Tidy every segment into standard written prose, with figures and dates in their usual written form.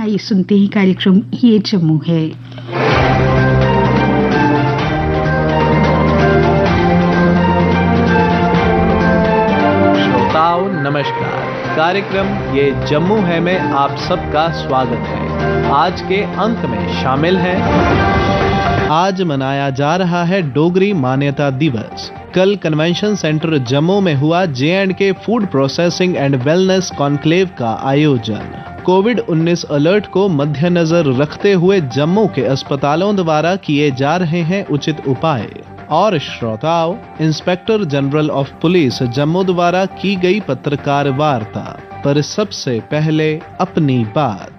आइए सुनते हैं कार्यक्रम ये जम्मू है। श्रोताओं नमस्कार, कार्यक्रम ये जम्मू है में आप सबका स्वागत है। आज के अंक में शामिल है, आज मनाया जा रहा है डोगरी मान्यता दिवस। कल कन्वेंशन सेंटर जम्मू में हुआ J&K food processing and wellness conclave का आयोजन। कोविड-19 अलर्ट को मद्देनजर रखते हुए जम्मू के अस्पतालों द्वारा किए जा रहे हैं उचित उपाय। और श्रोताओं, inspector general of police Jammu द्वारा की गई पत्रकार वार्ता। पर सबसे पहले अपनी बात।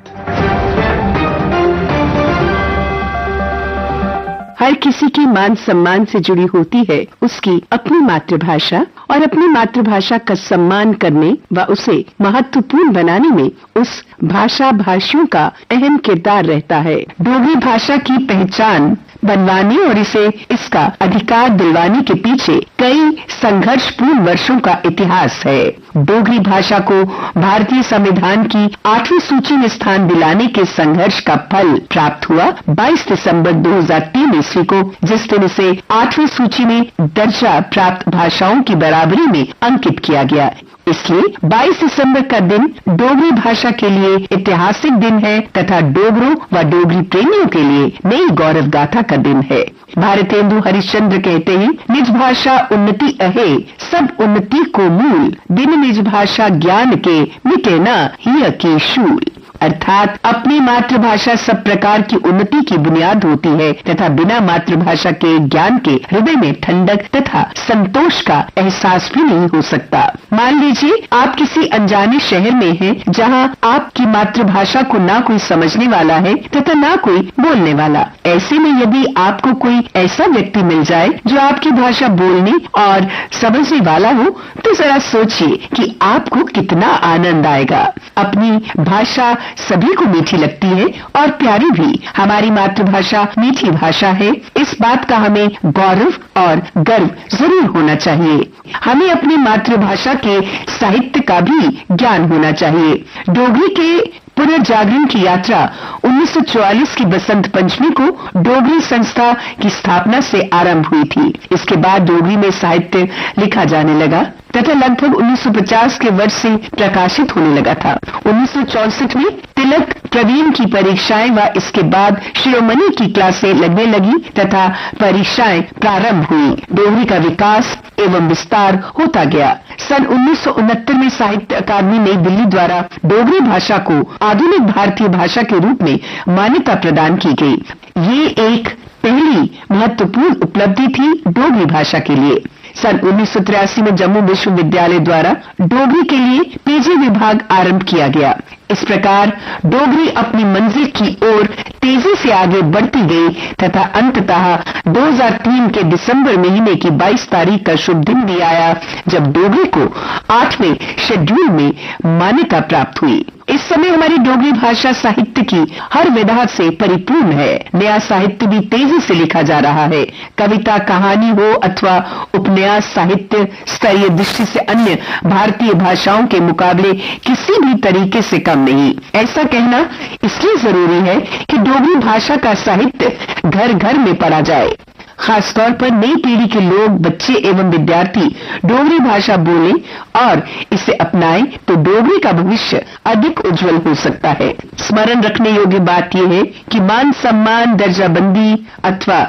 हर किसी की मान सम्मान से जुड़ी होती है उसकी अपनी मातृभाषा, और अपनी मातृभाषा का सम्मान करने व उसे महत्वपूर्ण बनाने में उस भाषा भाषियों का अहम किरदार रहता है। डोगरी भाषा की पहचान बनवाने और इसे इसका अधिकार दिलवाने के पीछे कई संघर्षपूर्ण वर्षों का इतिहास है। डोगरी भाषा को भारतीय संविधान की 8वीं सूची में स्थान दिलाने के संघर्ष का फल प्राप्त हुआ 22 दिसंबर 2003 ईस्वी को, जिस दिन इसे 8वीं सूची में दर्जा प्राप्त भाषाओं की बराबरी में अंकित किया गया। इसलिए 22 दिसंबर का दिन डोगरी भाषा के लिए ऐतिहासिक दिन है तथा डोगरों व डोगरी प्रेमियों के लिए नई गौरव गाथा का दिन है। भारतेंदु हरिश्चंद्र कहते हैं, निज भाषा उन्नति अहे, सब उन्नति को मूल, बिन निज भाषा ज्ञान के मिटे ना हिय की शूल। अर्थात अपनी मातृभाषा सब प्रकार की उन्नति की बुनियाद होती है तथा बिना मातृभाषा के ज्ञान के हृदय में ठंडक तथा संतोष का एहसास भी नहीं हो सकता। मान लीजिए आप किसी अनजाने शहर में हैं, जहां आपकी मातृभाषा को ना कोई समझने वाला है तथा ना कोई बोलने वाला। ऐसे में यदि आपको कोई ऐसा व्यक्ति मिल जाए जो आपकी भाषा बोलने और समझने वाला हो, तो जरा सोचिए कि आपको कितना आनंद आएगा। अपनी भाषा सभी को मीठी लगती है और प्यारी भी। हमारी मातृभाषा मीठी भाषा है, इस बात का हमें गौरव और गर्व जरूर होना चाहिए। हमें अपनी मातृभाषा के साहित्य का भी ज्ञान होना चाहिए। डोगरी के पुनर्जागरण की यात्रा 1944 की बसंत पंचमी को डोगरी संस्था की स्थापना से आरंभ हुई थी। इसके बाद डोगरी में साहित्य लिखा जाने लगा तथा लगभग 1950 के वर्ष से प्रकाशित होने लगा था। 1964 में तिलक प्रवीण की परीक्षाएं व इसके बाद शिरोमणि की क्लासें लगने लगी तथा परीक्षाएं प्रारंभ हुई। डोगरी का विकास एवं विस्तार होता गया। सन 1969 में साहित्य अकादमी नई दिल्ली द्वारा डोगरी भाषा को आधुनिक भारतीय भाषा के रूप में मान्यता प्रदान की गई। ये एक पहली महत्वपूर्ण उपलब्धि थी डोगरी भाषा के लिए। सन 1983 में जम्मू विश्वविद्यालय द्वारा डोगरी के लिए पीजी विभाग आरंभ किया गया। इस प्रकार डोगरी अपनी मंजिल की ओर तेजी से आगे बढ़ती गई तथा अंततः 2003 के दिसंबर महीने की 22 तारीख का शुभ दिन भी आया जब डोगरी को 8वें शेड्यूल में मान्यता प्राप्त हुई। इस समय हमारी डोगरी भाषा साहित्य की हर विधा से परिपूर्ण है। नया साहित्य भी तेजी से लिखा जा रहा है। कविता, कहानी हो अथवा उपन्यास साहित्य स्तरीय दृष्टि से अन्य भारतीय भाषाओं के मुकाबले किसी भी तरीके से कम नहीं। ऐसा कहना इसलिए जरूरी है कि डोगरी भाषा का साहित्य घर घर में पढ़ा जाए। खासतौर पर नई पीढ़ी के लोग, बच्चे एवं विद्यार्थी डोगरी भाषा बोलें और इसे अपनाएं तो डोगरी का भविष्य अधिक उज्जवल हो सकता है। स्मरण रखने योग्य बात यह है कि मान सम्मान, दर्जाबंदी अथवा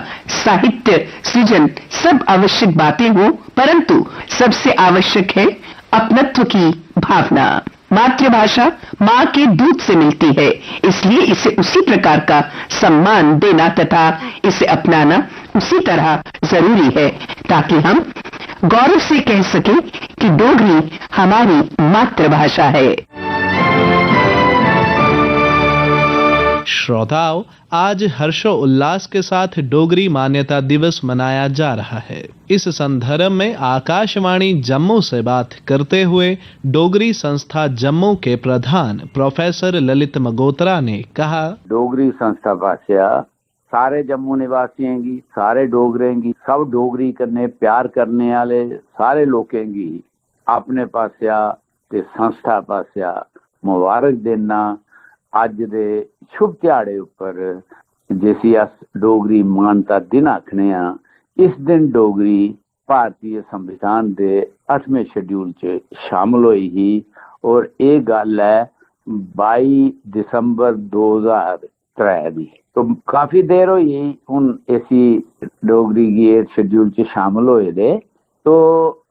साहित्य सृजन सब आवश्यक बातें हो, परंतु सबसे आवश्यक है अपनत्व की भावना। मातृभाषा माँ के दूध से मिलती है, इसलिए इसे उसी प्रकार का सम्मान देना तथा इसे अपनाना उसी तरह जरूरी है ताकि हम गौरव से कह सकें कि डोगरी हमारी मातृभाषा है। श्रोताओं, आज हर्षोल्लास के साथ डोगरी मान्यता दिवस मनाया जा रहा है। इस संदर्भ में आकाशवाणी जम्मू से बात करते हुए डोगरी संस्था जम्मू के प्रधान प्रोफेसर ललित मगोत्रा ने कहा, डोगरी संस्था पासिया सारे जम्मू निवासियों सारे डोगरें सब डोगरी करने प्यार करने वाले सारे लोगों की अपने पासिया ते संस्था पासिया मुबारक देना अज दे शुभ ध्याड़े उपर जिसी अस डोगरी मानता दिन आखने आ, इस दिन डोगरी भारतीय संविधान दे 8वें शेड्यूल च शामिल होई ही और ये गल है 22 दिसंबर 2003 दी। तो काफी देर होई हुन इसी डोगरी गी शेड्यूल च शामिल होए दे। तो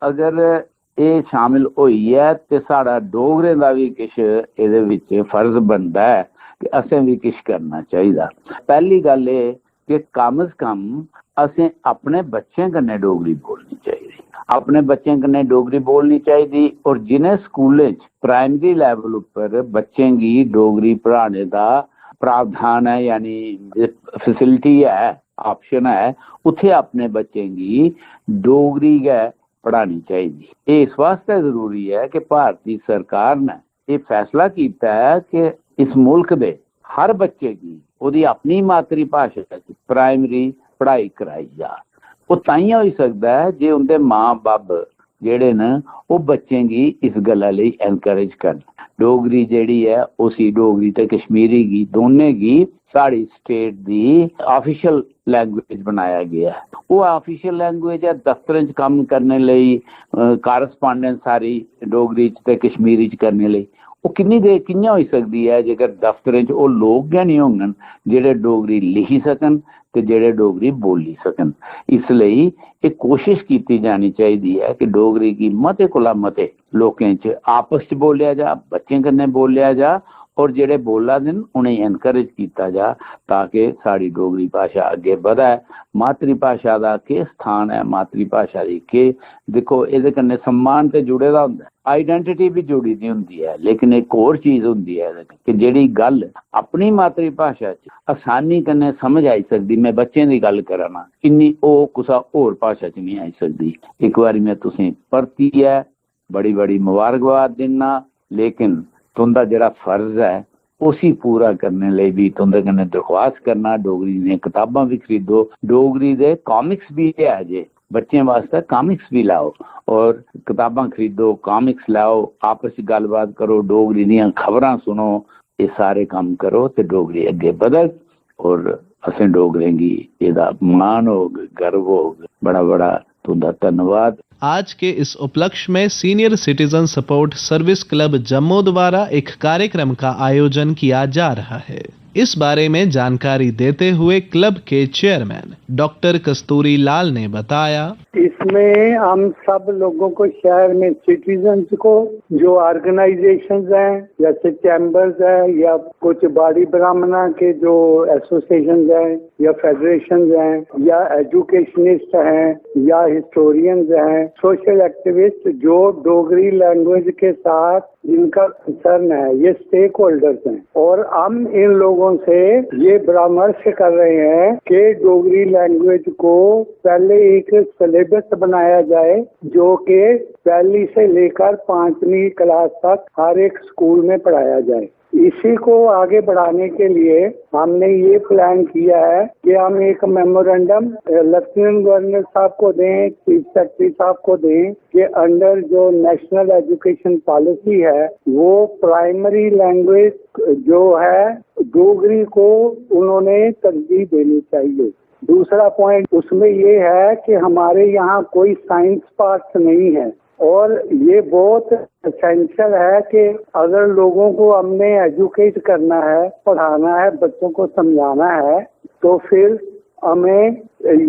अगर ये शामिल होई है ते साड़ा डोगरें दा भी किश इहदे विच फर्ज बनदा है कि असें भी किश करना चाहिदा। पहली गल ए कि कम से कम असें अपने बच्चें कन्नै डोगरी बोलनी चाहिदी, अपने बच्चें कन्नै डोगरी बोलनी चाहिदी। और जिन्हें स्कूलें च प्राइमरी लेवल उपर बच्चें गी डोगरी पढ़ाने दा प्रावधान है, यानी फैसिलिटी है, ऑप्शन है, उत्थे अपने बच्चें गी डोगरी गै पढ़ानी चाहिदी। ये इस वास्ते जरूरी है कि भारतीय सरकार ने ये फैसला किया है कि इस मुल्क दे हर बच्चे की ओदी अपनी मातृ भाषा च प्राइमरी पढ़ाई कराई जा। वो ताइयां होई सकदा है जे उनके माँ बाप जेड़े न वो बच्चें गी इस गल्ला लई एनकरेज करन। डोगरी जेड़ी है उसी डोगरी ते कश्मीरी गी दोने गी sari state the official language बनाया गया है। वो ऑफिशियल लैंग्वेज है, दफ्तरें च कम करने लई कारस्पांडेंस सारी डोगरी च ते कश्मीरी च करने लई। वो किन्नी देर कि'यां होई सकदी है जेकर दफ्तरें च वो लोग गै नहीं होंगन जेड़े डोगरी लिखी सकन ते जेड़े डोगरी बोली सकन। इसलिए एक कोशिश की जानी चाहिए है कि डोगरी की मते कोला मते लोकें च आपस च बोलिया जा, बच्चें कन्नै बोलिया जा और जेड़े बोला दिन उन्हें एनकरेज किया जा ताकि साड़ी डोगरी भाषा अगे बढ़े। मातृभाषा का के स्थान है, मातृभाषा की के देखो ये कन्नै सम्मान तो जुड़े दा हुंदा है, आइडेंटिटी भी जुड़ी दी हुंदी है, लेकिन एक होर चीज हुंदी है कि जेड़ी गल अपनी मातृभाषा च आसानी कन्नै समझ आई सकदी, मैं बच्चें दी गल करा ना, इन्नी ओ कुसा होर भाषा च नहीं आई सकदी। एक बारी मैं तुसें परती है बड़ी बड़ी मुबारकबाद दिना, लेकिन तुंदा जड़ा फर्ज है उसी पूरा करने लिए भी तुंदे कन्नै दरख्वास्त करना डोगरी दी किताबां भी खरीदो, डोगरी दे कॉमिक्स भी है जे बच्चें वास्ते कॉमिक्स भी लाओ और किताबां खरीदो, कॉमिक्स लाओ, आपस में गलबात करो, डोगरी दी खबरां सुनो, ये सारे काम करो तो डोगरी अगे बदल और असें डोगरें गी एदा मान होग, गर्व होग। बड़ा बड़ा तुंदा धन्यवाद। आज के इस उपलक्ष्य में senior citizen support service club Jammu द्वारा एक कार्यक्रम का आयोजन किया जा रहा है। इस बारे में जानकारी देते हुए क्लब के चेयरमैन डॉक्टर कस्तूरी लाल ने बताया, इसमें हम सब लोगों को शहर में सिटीजन्स को जो ऑर्गेनाइजेशंस हैं जैसे चैम्बर्स है या कुछ बाड़ी ब्राह्मणा के जो एसोसिएशंस हैं या फेडरेशंस हैं या एजुकेशनिस्ट हैं या हिस्टोरियंस हैं, सोशल एक्टिविस्ट जो डोगरी लैंग्वेज के साथ जिनका कंसर्न है, ये स्टेक होल्डर्स हैं। और हम इन लोगों से ये परामर्श कर रहे हैं कि डोगरी लैंग्वेज को पहले एक सिलेबस बनाया जाए जो कि पहली से लेकर 5वीं क्लास तक हर एक स्कूल में पढ़ाया जाए। इसी को आगे बढ़ाने के लिए हमने ये प्लान किया है कि हम एक मेमोरेंडम लेफ्टिनेंट गवर्नर साहब को दें, चीफ सेक्रेटरी साहब को दें कि अंडर जो नेशनल एजुकेशन पॉलिसी है वो प्राइमरी लैंग्वेज जो है डोगरी को उन्होंने तरजीह देनी चाहिए। दूसरा पॉइंट उसमें ये है कि हमारे यहाँ कोई साइंस पार्ट नहीं है और ये बहुत एसेंशियल है कि अगर लोगों को हमने एजुकेट करना है, पढ़ाना है, बच्चों को समझाना है तो फिर हमें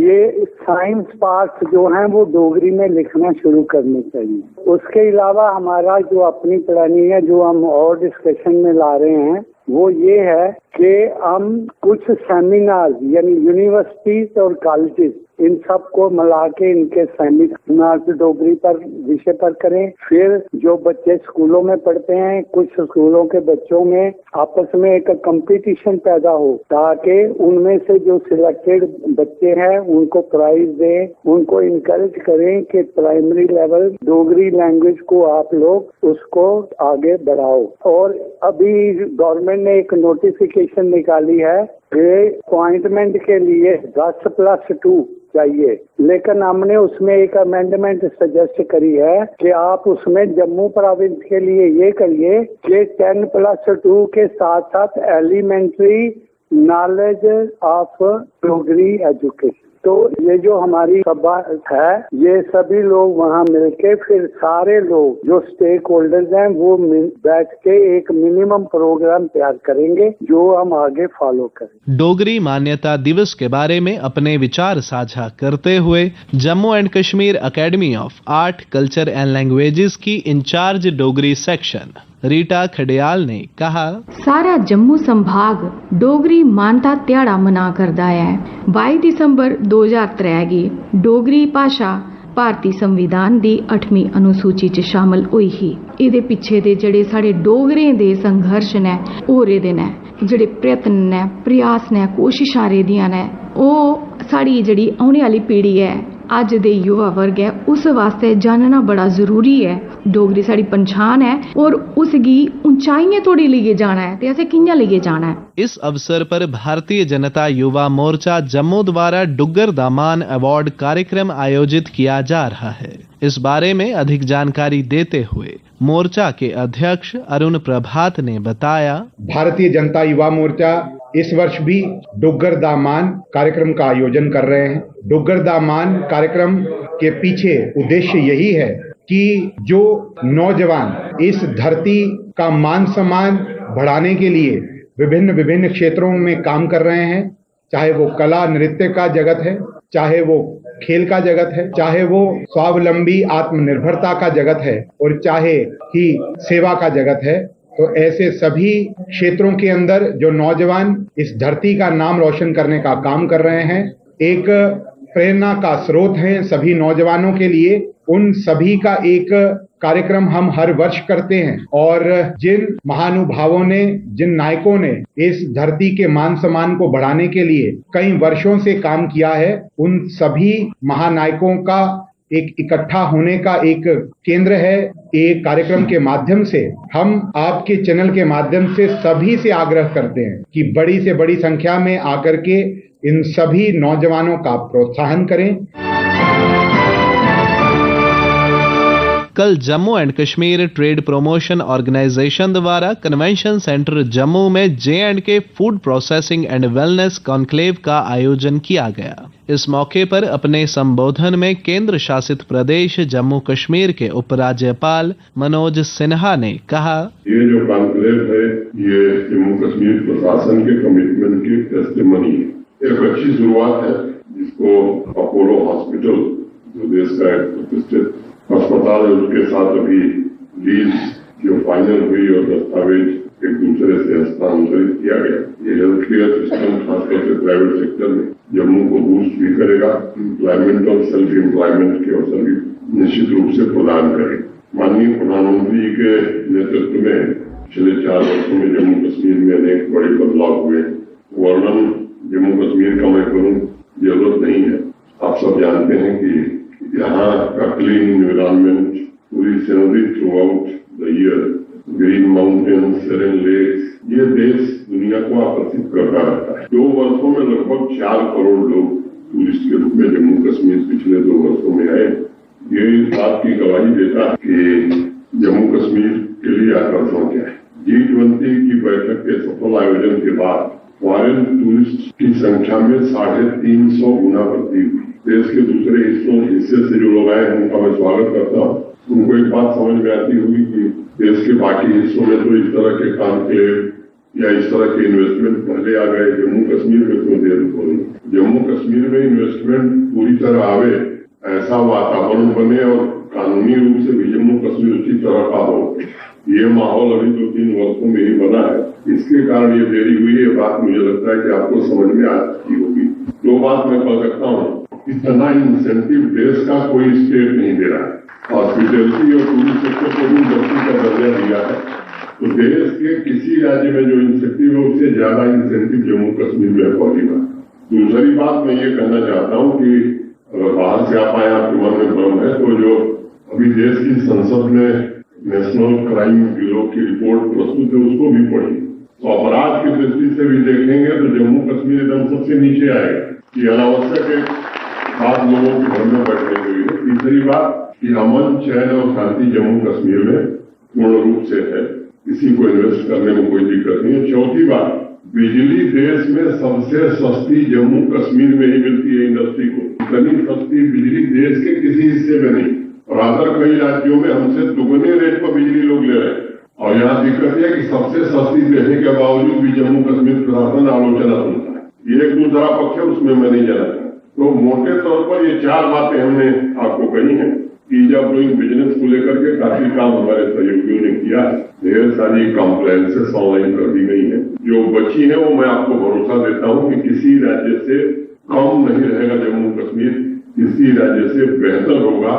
ये साइंस पार्ट जो हैं वो डोगरी में लिखना शुरू करने चाहिए। उसके अलावा हमारा जो अपनी प्लानिंग है जो हम और डिस्कशन में ला रहे हैं वो ये है कि हम कुछ सेमिनार यानी यूनिवर्सिटीज और कॉलेजेस इन सब को मिला के इनके सेमिनार डोगरी पर विषय पर करें। फिर जो बच्चे स्कूलों में पढ़ते हैं कुछ स्कूलों के बच्चों में आपस में एक कंपटीशन पैदा हो ताकि उनमें से जो सिलेक्टेड बच्चे हैं उनको प्राइज दें, उनको इनकरेज करें कि प्राइमरी लेवल डोगरी लैंग्वेज को आप लोग उसको आगे बढ़ाओ। और अभी गवर्नमेंट ने एक नोटिफिकेशन निकाली है कि अपॉइंटमेंट के लिए 10+2 चाहिए, लेकिन हमने उसमें एक अमेंडमेंट सजेस्ट करी है कि आप उसमें जम्मू प्रोविंस के लिए ये करिए कि 10+2 के साथ साथ elementary knowledge of Dogri education. तो ये जो हमारी सभा है, ये सभी लोग वहाँ मिलके फिर सारे लोग जो स्टेक होल्डर्स हैं वो बैठ के एक मिनिमम प्रोग्राम तैयार करेंगे जो हम आगे फॉलो करें। डोगरी मान्यता दिवस के बारे में अपने विचार साझा करते हुए Jammu and Kashmir academy of art, culture and languages की इंचार्ज डोगरी सेक्शन रीटा खडियाल ने कहा, सारा जम्मू संभाग डोगरी मानता ध्याड़ा मना करदा है। 22 दिसंबर 2003 गी डोगरी भाषा भारती संविधान दी 8वीं अनुसूची च शामिल हुई ही। इहदे पिछे दे जेड़े साढ़े डोगरें दे संघर्ष ने होर दे ने जेड़े प्रयत्न ने प्रयास ने कोशिशां रेदियां ने ओह साड़ी जेड़ी औने वाली पीढ़ी है अज दे युवा वर्ग है उस वास्ते जानना बड़ा जरूरी है। डोगरी साड़ी पंछान है और उसकी ऊंचाइयां तोड़ी लेके जाना है ते असें कियां लेके जाना है। इस अवसर पर भारतीय जनता युवा मोर्चा जम्मू द्वारा डुग्गर दा मान अवार्ड कार्यक्रम आयोजित किया जा रहा है। इस बारे में अधिक जानकारी देते हुए मोर्चा के अध्यक्ष अरुण प्रभात ने बताया, भारतीय जनता युवा मोर्चा इस वर्ष भी डुग्गर दा मान कार्यक्रम का आयोजन कर रहे हैं। डुग्गर दा मान कार्यक्रम के पीछे उद्देश्य यही है कि जो नौजवान इस धरती का मान सम्मान बढ़ाने के लिए विभिन्न क्षेत्रों में काम कर रहे हैं, चाहे वो कला नृत्य का जगत है, चाहे वो खेल का जगत है, चाहे वो स्वावलंबी आत्मनिर्भरता का जगत है और चाहे ही सेवा का जगत है, तो ऐसे सभी क्षेत्रों के अंदर जो नौजवान इस धरती का नाम रोशन करने का काम कर रहे हैं, एक प्रेरणा का स्रोत हैं सभी नौजवानों के लिए। उन सभी का एक कार्यक्रम हम हर वर्ष करते हैं और जिन महानुभावों ने, जिन नायकों ने इस धरती के मान सम्मान को बढ़ाने के लिए कई वर्षों से काम किया है, उन सभी महानायकों का एक इकट्ठा होने का एक केंद्र है। एक कार्यक्रम के माध्यम से हम आपके चैनल के माध्यम से सभी से आग्रह करते हैं कि बड़ी से बड़ी संख्या में आकर के इन सभी नौजवानों का प्रोत्साहन करें। कल Jammu and Kashmir trade promotion organisation द्वारा कन्वेंशन सेंटर जम्मू में J&K food processing and wellness conclave का आयोजन किया गया। इस मौके पर अपने संबोधन में केंद्र शासित प्रदेश जम्मू कश्मीर के उपराज्यपाल मनोज सिन्हा ने कहा, ये जो कॉन्क्लेव है ये जम्मू कश्मीर प्रशासन के कमिटमेंट की टेस्टिमनी है। एक अच्छी शुरुआत है जिसको अपोलो हॉस्पिटल जो देश का एक प्रतिष्ठित अस्पताल है उसके साथ अभी लीज जो फाइनल हुई और दस्तावेज एक दूसरे से हस्तांतरित किया गया। ये हेल्थ केयर सिस्टम खासतौर से प्राइवेट सेक्टर में जम्मू को बूस्ट भी करेगा, एम्प्लॉयमेंट और सेल्फ एम्प्लॉयमेंट के अवसर भी निश्चित रूप से प्रदान करेगा। माननीय प्रधानमंत्री के नेतृत्व में पिछले 4 वर्षों में जम्मू कश्मीर में अनेक बड़े बदलाव हुए। वर्णन जम्मू कश्मीर का मैं करूं जरूरत नहीं है। आप सब जानते हैं कि यहाँ का क्लीन एनवायरनमेंट, पूरी scenery throughout the year, green mountains, serene lakes, ये देश दुनिया को आकर्षित करता रहता है। 2 वर्षों में लगभग 4 करोड़ लोग टूरिस्ट के रूप में जम्मू कश्मीर पिछले 2 वर्षों में आए। ये इस बात की गवाही देता है कि जम्मू कश्मीर के लिए आकर्षण क्या है। G20 की बैठक के सफल आयोजन के बाद फॉरेन टूरिस्ट की संख्या में 350 गुना वृद्धि हुई। देश के दूसरे हिस्से से जो लोग आए उनका मैं स्वागत करता हूँ। उनको एक बात समझ में आती हुई कि देश के बाकी हिस्सों में तो इस तरह के कॉन्क्लेव या इस तरह के इन्वेस्टमेंट पहले आ गए, जम्मू कश्मीर में क्यों देर हो रही। जम्मू कश्मीर में इन्वेस्टमेंट पूरी तरह आवे, ऐसा वातावरण बने और कानूनी रूप से भी जम्मू कश्मीर उसी तरह का हो। ये माहौल अभी 2-3 वर्षों में ही बना है, इसके कारण ये देरी हुई। ये बात मुझे लगता है कि आपको समझ में आ चुकी होगी। 2 बात मैं कह सकता हूँ, इतना इंसेंटिव देश का कोई स्टेट नहीं दे रहा है। हॉस्पिटैलिटी और टूरिस्ट सेक्टर को भी इंडस्ट्री का दर्जा दिया है, तो देश के किसी राज्य में जो इंसेंटिव है उससे ज्यादा इंसेंटिव जम्मू कश्मीर में पहली बात। दूसरी बात मैं ये कहना चाहता हूँ कि अगर बाहर से आप आए, आपके मन में भ्रम है, तो जो अभी देश की संसद में नेशनल क्राइम ब्यूरो की रिपोर्ट प्रस्तुत है उसको भी पढ़िए। तो अपराध की दृष्टि से भी देखेंगे तो जम्मू कश्मीर एकदम सबसे नीचे आएगा। ये अनावश्यक खास लोगों के घर में बैठने के लिए। तीसरी बात कि अमन, चैन और शांति जम्मू कश्मीर में पूर्ण रूप से है, किसी को इन्वेस्ट करने में कोई दिक्कत नहीं है। चौथी बात, बिजली देश में सबसे सस्ती जम्मू कश्मीर में ही मिलती है इंडस्ट्री को। इतनी सस्ती बिजली देश के किसी हिस्से में नहीं, और अदर कई राज्यों में हमसे दुगने रेट पर बिजली लोग ले रहे हैं। और यहाँ दिक्कत है कि सबसे सस्ती देने के बावजूद भी जम्मू कश्मीर प्रशासन आलोचना सुनता है। ये एक दूसरा पक्ष है, उसमें मैं नहीं जाना चाहता। तो मोटे तौर पर ये 4 बातें हमने आपको कही हैं कि जब डूइंग बिजनेस को लेकर के काफी काम हमारे सहयोगियों ने किया है। ढेर सारी कॉम्प्लायंसेस ऑनलाइन कर दी गई है। जो बची है वो मैं आपको भरोसा देता हूँ कि किसी राज्य से कम नहीं रहेगा जम्मू कश्मीर, किसी राज्य से बेहतर होगा।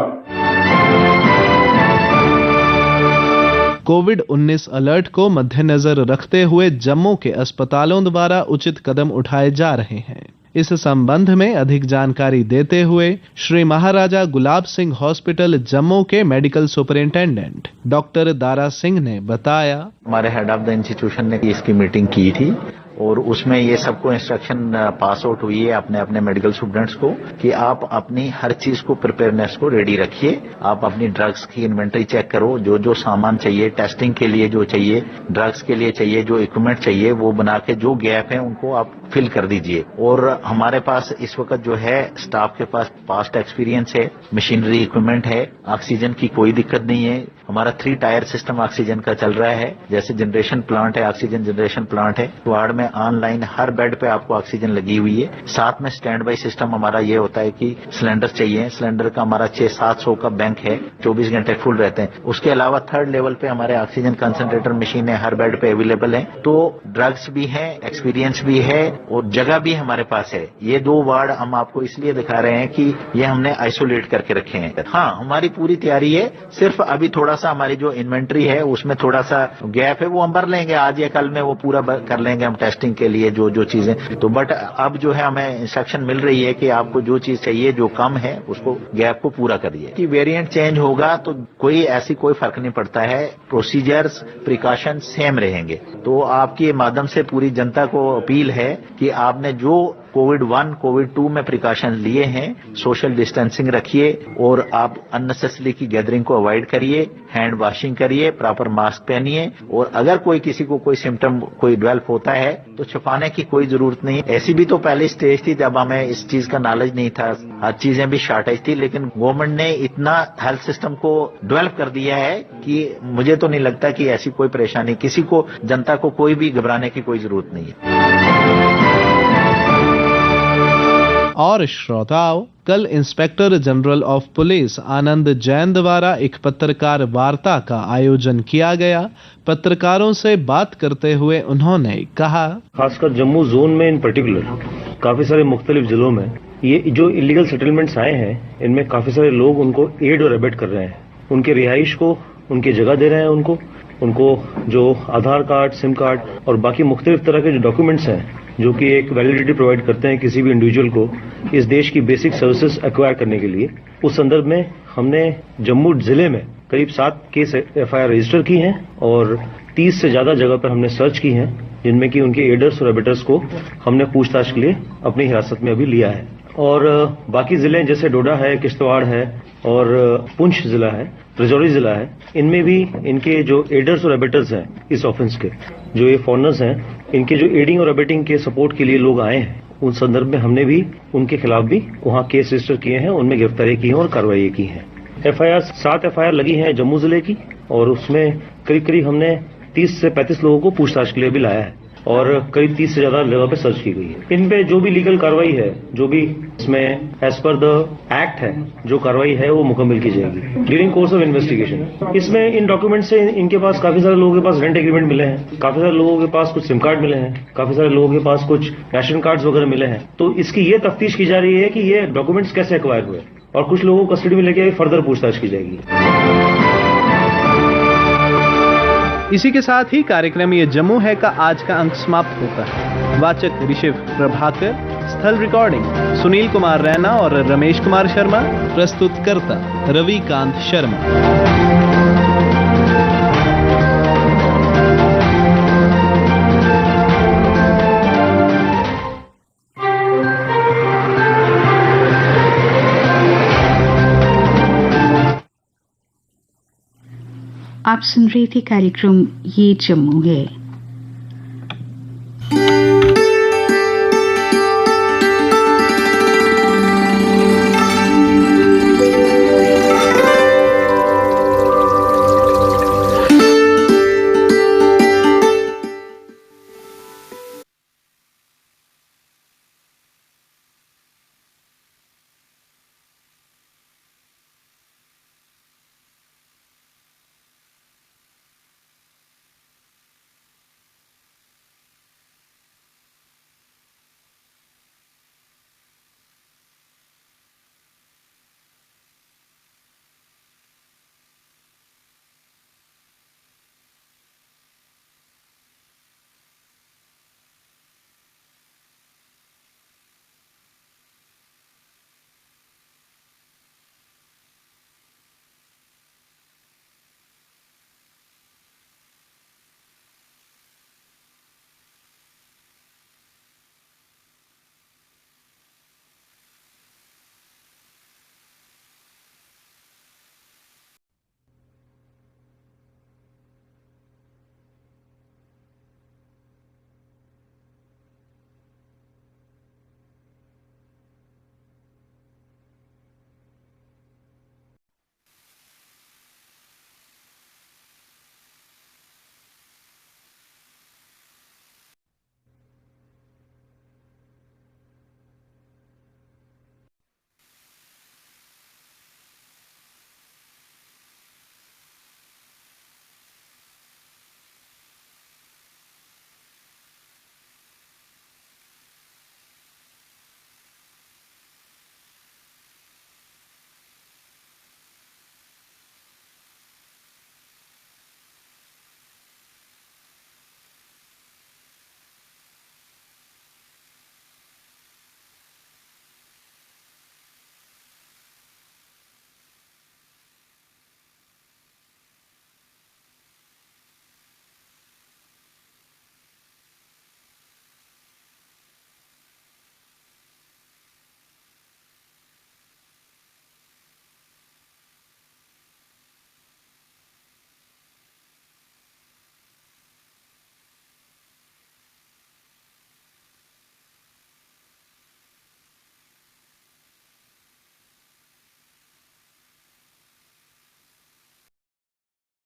कोविड-19 अलर्ट को मद्देनजर रखते हुए जम्मू के अस्पतालों द्वारा उचित कदम उठाए जा रहे हैं। इस संबंध में अधिक जानकारी देते हुए श्री महाराजा गुलाब सिंह हॉस्पिटल जम्मू के medical superintendent doctor Dara Singh ने बताया, हमारे हेड ऑफ द इंस्टीट्यूशन ने इसकी मीटिंग की थी और उसमें ये सबको इंस्ट्रक्शन पास आउट हुई है अपने अपने मेडिकल स्टूडेंट्स को कि आप अपनी हर चीज को प्रिपेयरनेस को रेडी रखिए। आप अपनी ड्रग्स की इन्वेंटरी चेक करो, जो जो सामान चाहिए टेस्टिंग के लिए, जो चाहिए ड्रग्स के लिए चाहिए, जो इक्विपमेंट चाहिए वो बना के जो गैप है उनको आप फिल कर दीजिए। और हमारे पास इस वक्त जो है स्टाफ के पास पास्ट एक्सपीरियंस है, मशीनरी इक्विपमेंट है, ऑक्सीजन की कोई दिक्कत नहीं है। हमारा 3 टायर सिस्टम ऑक्सीजन का चल रहा है, जैसे जनरेशन प्लांट है, ऑक्सीजन जनरेशन प्लांट है। वार्ड में ऑनलाइन हर बेड पे आपको ऑक्सीजन लगी हुई है। साथ में स्टैंड बाई सिस्टम हमारा ये होता है कि सिलेंडर चाहिए, सिलेंडर का हमारा 600-700 का बैंक है, 24 घंटे फुल रहते हैं। उसके अलावा 3rd लेवल पे हमारे ऑक्सीजन कंसंट्रेटर मशीन है, हर बेड पे अवेलेबल है। तो ड्रग्स भी है, एक्सपीरियंस भी है और जगह भी हमारे पास है। ये 2 वार्ड हम आपको इसलिए दिखा रहे हैं कि ये हमने आइसोलेट करके रखे हैं। हाँ, हमारी पूरी तैयारी है, सिर्फ अभी थोड़ा सा हमारी जो इन्वेंट्री है उसमें थोड़ा सा गैप है, वो हम भर लेंगे आज या कल में, वो पूरा कर लेंगे हम टेस्टिंग के लिए जो चीजें। तो बट अब जो है हमें इंस्ट्रक्शन मिल रही है कि आपको जो चीज चाहिए, जो कम है उसको गैप को पूरा करिए। कि वेरिएंट चेंज होगा तो कोई फर्क नहीं पड़ता है, प्रोसीजर्स प्रिकॉशन सेम रहेंगे। तो आपके माध्यम से पूरी जनता को अपील है कि आपने जो कोविड-1, कोविड-2 में प्रिकॉशन लिए हैं, सोशल डिस्टेंसिंग रखिए और आप अननेसेसरी की गैदरिंग को अवॉइड करिए, हैंड वॉशिंग करिए, प्रॉपर मास्क पहनिए और अगर किसी को कोई सिम्टम डेवलप होता है तो छुपाने की कोई जरूरत नहीं। ऐसी भी तो पहली स्टेज थी जब हमें इस चीज का नॉलेज नहीं था, हर चीजें भी शॉर्टेज थी, लेकिन गवर्नमेंट ने इतना हेल्थ सिस्टम को डेवलप कर दिया है कि मुझे तो नहीं लगता कि ऐसी कोई परेशानी किसी को, जनता को कोई भी घबराने की कोई जरूरत नहीं है। और श्रोताओं, कल इंस्पेक्टर जनरल ऑफ पुलिस आनंद जैन द्वारा एक पत्रकार वार्ता का आयोजन किया गया। पत्रकारों से बात करते हुए उन्होंने कहा, खासकर जम्मू जोन में इन पर्टिकुलर काफी सारे मुख्तलिफ जिलों में ये जो इलीगल सेटलमेंट्स आए हैं, इनमें काफी सारे लोग उनको एड और अबेट कर रहे हैं, उनके रिहाइश को उनकी जगह दे रहे हैं, उनको जो आधार कार्ड, सिम कार्ड और बाकी मुख्तलिफ तरह के जो डॉक्यूमेंट्स हैं जो कि एक वैलिडिटी प्रोवाइड करते हैं किसी भी इंडिविजुअल को इस देश की बेसिक सर्विसेज एक्वायर करने के लिए। उस संदर्भ में हमने जम्मू जिले में करीब 7 केस FIR रजिस्टर की हैं और 30 से ज्यादा जगह पर हमने सर्च की हैं, जिनमें कि उनके एडर्स और एबेटर्स को हमने पूछताछ के लिए अपनी हिरासत में अभी लिया है। और बाकी जिले जैसे डोडा है, किश्तवाड़ है और पुंछ जिला है, राजौरी जिला है, इनमें भी इनके जो एडर्स और एबेटर्स हैं इस ऑफेंस के, जो ये फॉरनर्स हैं, इनके जो एडिंग और अबेटिंग के सपोर्ट के लिए लोग आए हैं, उन संदर्भ में हमने भी उनके खिलाफ भी वहां केस रजिस्टर किए हैं, उनमें गिरफ्तारी की है और कार्रवाई की है। FIR 7 FIR लगी हैं जम्मू जिले की और उसमें करीब हमने 30 से 35 लोगों को पूछताछ के लिए भी लाया है और करीब 30 से ज्यादा जगह पे सर्च की गई है। इन पे जो भी लीगल कार्रवाई है, जो भी इसमें एज पर द एक्ट है जो कार्रवाई है, वो मुकम्मल की जाएगी ड्यूरिंग कोर्स ऑफ इन्वेस्टिगेशन। इसमें इन डॉक्यूमेंट से इनके पास काफी सारे लोगों के पास रेंट एग्रीमेंट मिले हैं, काफी सारे लोगों के पास कुछ सिम कार्ड मिले हैं, काफी सारे लोगों के पास कुछ राशन कार्ड्स वगैरह मिले हैं। तो इसकी ये तफ्तीश की जा रही है कि ये डॉक्यूमेंट्स कैसे एक्वायर हुए और कुछ लोगों को कस्टडी में लेके फर्दर पूछताछ की जाएगी। इसी के साथ ही कार्यक्रम ये जम्मू है का आज का अंक समाप्त होता है। वाचक ऋषिव प्रभाकर, स्थल रिकॉर्डिंग सुनील कुमार रैना और रमेश कुमार शर्मा, प्रस्तुतकर्ता रविकांत शर्मा। आप सुन रहे थे कार्यक्रम ये जम्मू है।